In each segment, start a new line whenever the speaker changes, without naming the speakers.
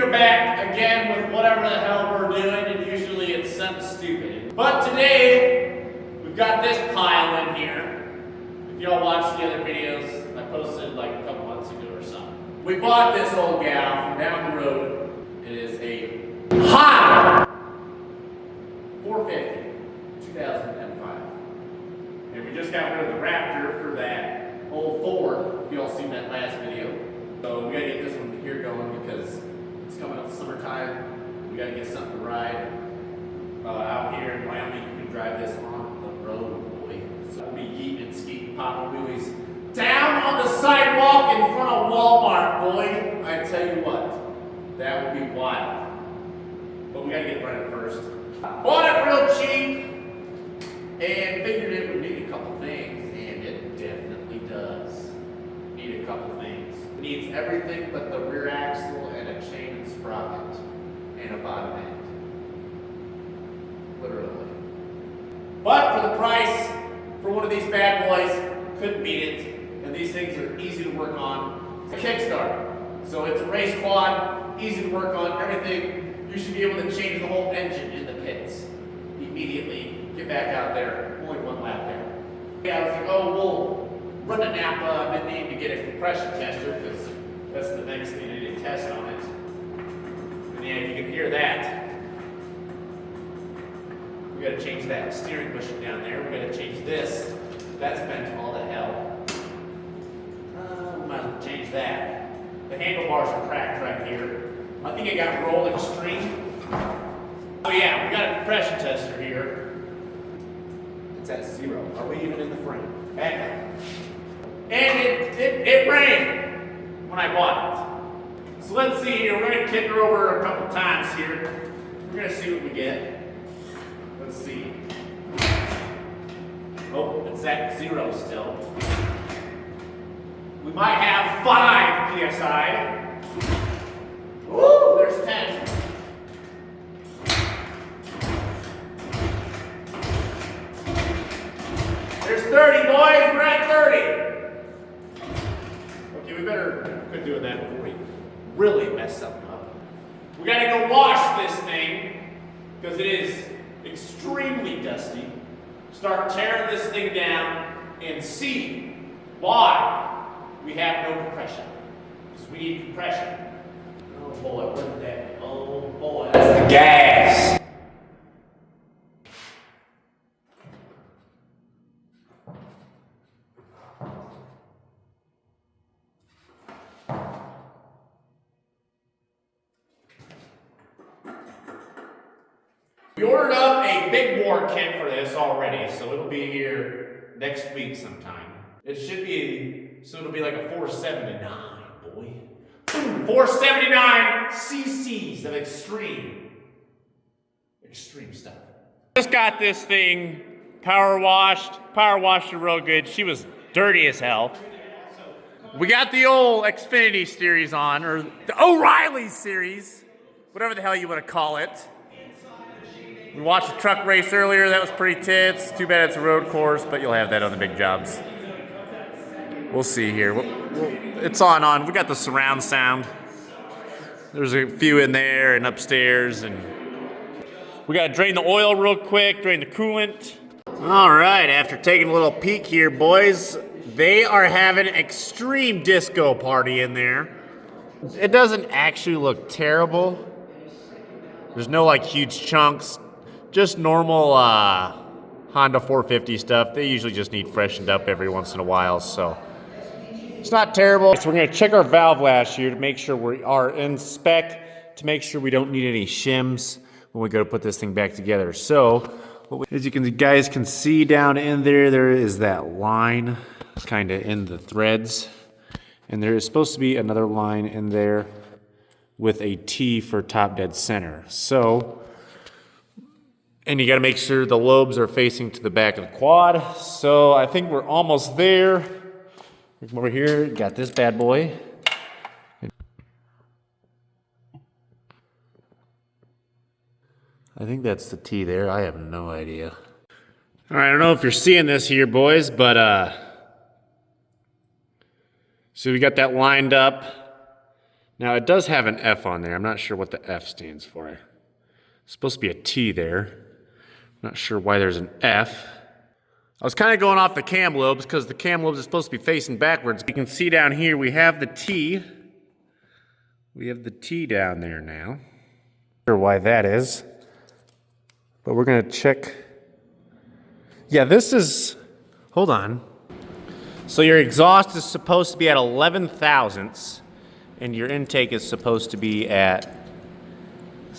We are back again with whatever the hell we're doing, and usually it's something stupid. But today, we've got this pile in here. If y'all watched the other videos, I posted like a couple months ago or something. We bought this old gal from down the road. It is a Honda 450, 2005. And we just got rid of the Raptor for that old Ford, if y'all seen that last video. So we gotta get this one here going because it's coming up summertime. We gotta get something to ride. Out here in Wyoming, you can drive this on the road, boy. So we'll be yeeting and skeeting, popping wheelies down on the sidewalk in front of Walmart, boy. I tell you what, that would be wild. But we gotta get running first. Bought it real cheap and figured it would need a couple things, and it definitely does need a couple things. It needs everything but the rear axle and a chain and sprocket and a bottom end. Literally. But for the price, for one of these bad boys, couldn't beat it. And these things are easy to work on. It's a kickstart. So it's a race quad, easy to work on, everything. You should be able to change the whole engine in the pits immediately. Get back out there. Only one lap there. Yeah, I was like, oh, we'll run the Napa. I need to get a compression tester because that's the next thing I need to test on it. And yeah, you can hear that. We gotta change that steering bushing down there. We gotta change this. That's bent all to hell. We might as well change that. The handlebars are cracked right here. I think it got roll extreme. Oh yeah, we got a compression tester here. It's at 0. Are we even in the frame? Back up. And it rained when I bought it. So let's see here. We're gonna kick her over a couple times here. We're gonna see what we get. Let's see. Oh, it's at 0 still. We might have 5 PSI. Woo, there's 10. There's 30, boys. We're at 30. Okay, we better quit doing that before we really mess something up. We gotta go wash this thing because it is extremely dusty. Start tearing this thing down and see why we have no compression. Because we need compression. Oh boy, look at that. Oh boy, that's the gas. We ordered up a big bore kit for this already, so it'll be here next week sometime. It should be, so it'll be like a 479, boy. 479 cc's of extreme stuff. Just got this thing power washed her real good. She was dirty as hell. We got the old Xfinity series on, or the O'Reilly series, whatever the hell you want to call it. We watched a truck race earlier, that was pretty tits. Too bad it's a road course, but you'll have that on the big jobs. We'll see here. It's on. We got the surround sound. There's a few in there and upstairs, and we gotta drain the oil real quick, drain the coolant. All right, after taking a little peek here, boys, they are having an extreme disco party in there. It doesn't actually look terrible. There's no like huge chunks. Just normal Honda 450 stuff. They usually just need freshened up every once in a while, so it's not terrible. So we're gonna check our valve last year to make sure we are in spec, to make sure we don't need any shims when we go to put this thing back together. So, as you guys can see down in there, there is that line kind of in the threads. And there is supposed to be another line in there with a T for top dead center. So, and you gotta make sure the lobes are facing to the back of the quad. So I think we're almost there. Come over here, got this bad boy. I think that's the T there, I have no idea. All right, I don't know if you're seeing this here, boys, but so we got that lined up. Now it does have an F on there. I'm not sure what the F stands for. It's supposed to be a T there. I'm not sure why there's an F. I was kind of going off the cam lobes because the cam lobes are supposed to be facing backwards. You can see down here we have the T. We have the T down there now. Not sure why that is. But we're gonna check. Yeah, this is, hold on. So your exhaust is supposed to be at 11 thousandths and your intake is supposed to be at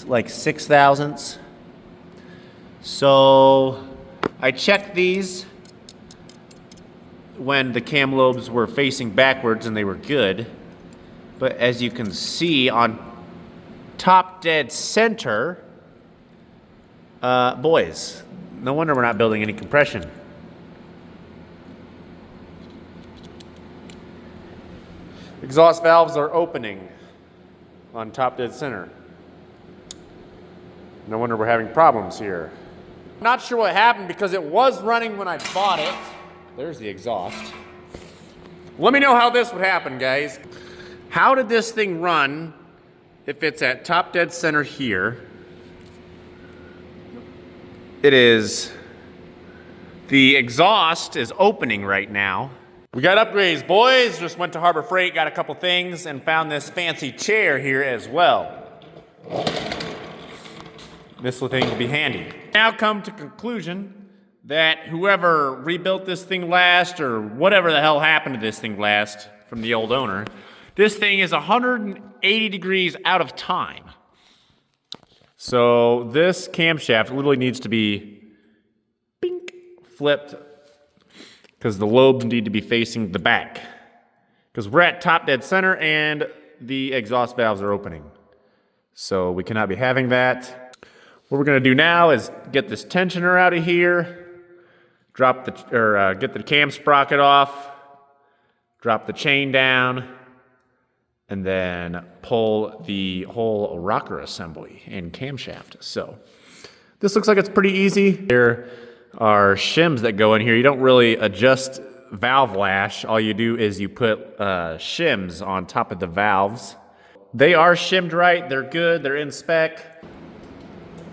like 6 thousandths. So I checked these when the cam lobes were facing backwards and they were good. But as you can see on top dead center, boys, no wonder we're not building any compression. Exhaust valves are opening on top dead center. No wonder we're having problems here. Not sure what happened because it was running when I bought it. There's the exhaust. Let me know how this would happen, guys. How did this thing run if it's at top dead center here? It is, the exhaust is opening right now. We got upgrades, boys. Just went to Harbor Freight, got a couple things, and found this fancy chair here as well. This thing will be handy. Now come to conclusion that whoever rebuilt this thing last, or whatever the hell happened to this thing last from the old owner, this thing is 180 degrees out of time. So this camshaft literally needs to be bink, flipped because the lobes need to be facing the back. Because we're at top dead center and the exhaust valves are opening. So we cannot be having that. What we're gonna do now is get this tensioner out of here, get the cam sprocket off, drop the chain down, and then pull the whole rocker assembly and camshaft. So this looks like it's pretty easy. There are shims that go in here. You don't really adjust valve lash. All you do is you put shims on top of the valves. They are shimmed right. They're good. They're in spec.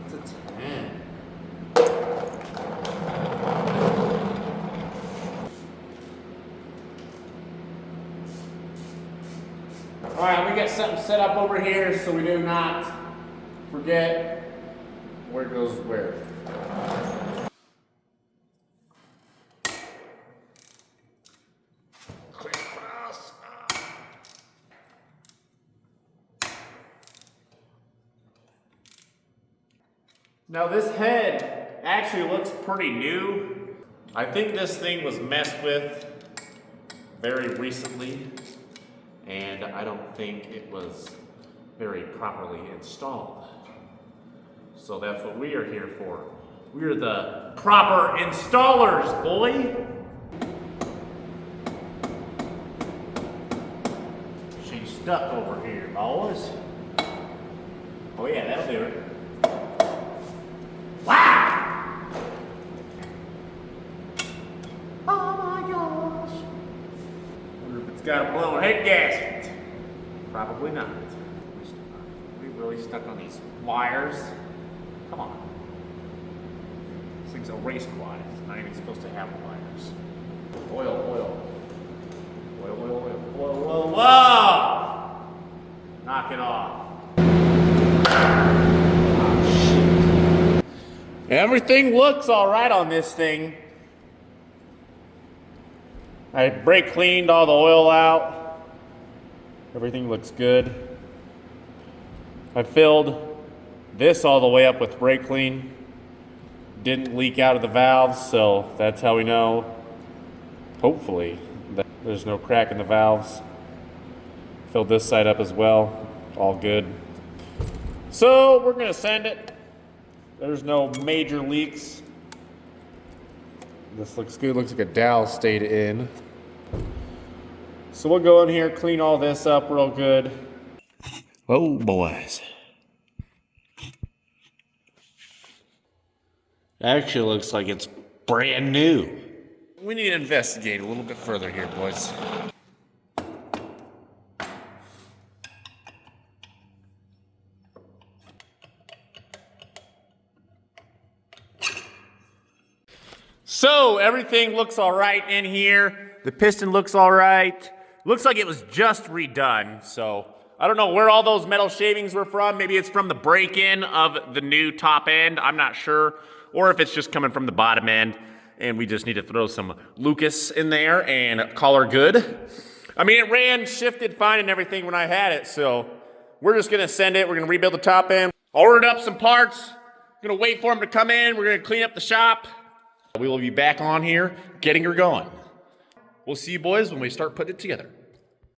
It's a 10. All right, we got something set up over here so we do not forget where it goes where. Now this head actually looks pretty new. I think this thing was messed with very recently, and I don't think it was very properly installed. So that's what we are here for. We're the proper installers, boy. She's stuck over here, boys. Oh yeah, that'll do it. Wow! Oh my gosh. Wonder if it's got a blown head gasket. Probably not. We really stuck on these wires. Come on. This thing's a race quad. It's not even supposed to have wires. Oil, oil. Oil, oil, oil. Whoa, whoa, whoa! Knock it off. Everything looks all right on this thing. I brake cleaned all the oil out. Everything looks good. I filled this all the way up with brake clean. Didn't leak out of the valves, so that's how we know, hopefully, that there's no crack in the valves. Filled this side up as well. All good. So we're gonna send it. There's no major leaks. This looks good. Looks like a dowel stayed in. So we'll go in here, clean all this up real good. Oh, boys. Actually looks like it's brand new. We need to investigate a little bit further here, boys. So everything looks all right in here. The piston looks all right. Looks like it was just redone. So I don't know where all those metal shavings were from. Maybe it's from the break-in of the new top end. I'm not sure. Or if it's just coming from the bottom end. And we just need to throw some Lucas in there and call her good. I mean, it ran, shifted fine and everything when I had it. So we're just going to send it. We're going to rebuild the top end. Ordered up some parts. Going to wait for them to come in. We're going to clean up the shop. We will be back on here getting her going. We'll see you boys when we start putting it together.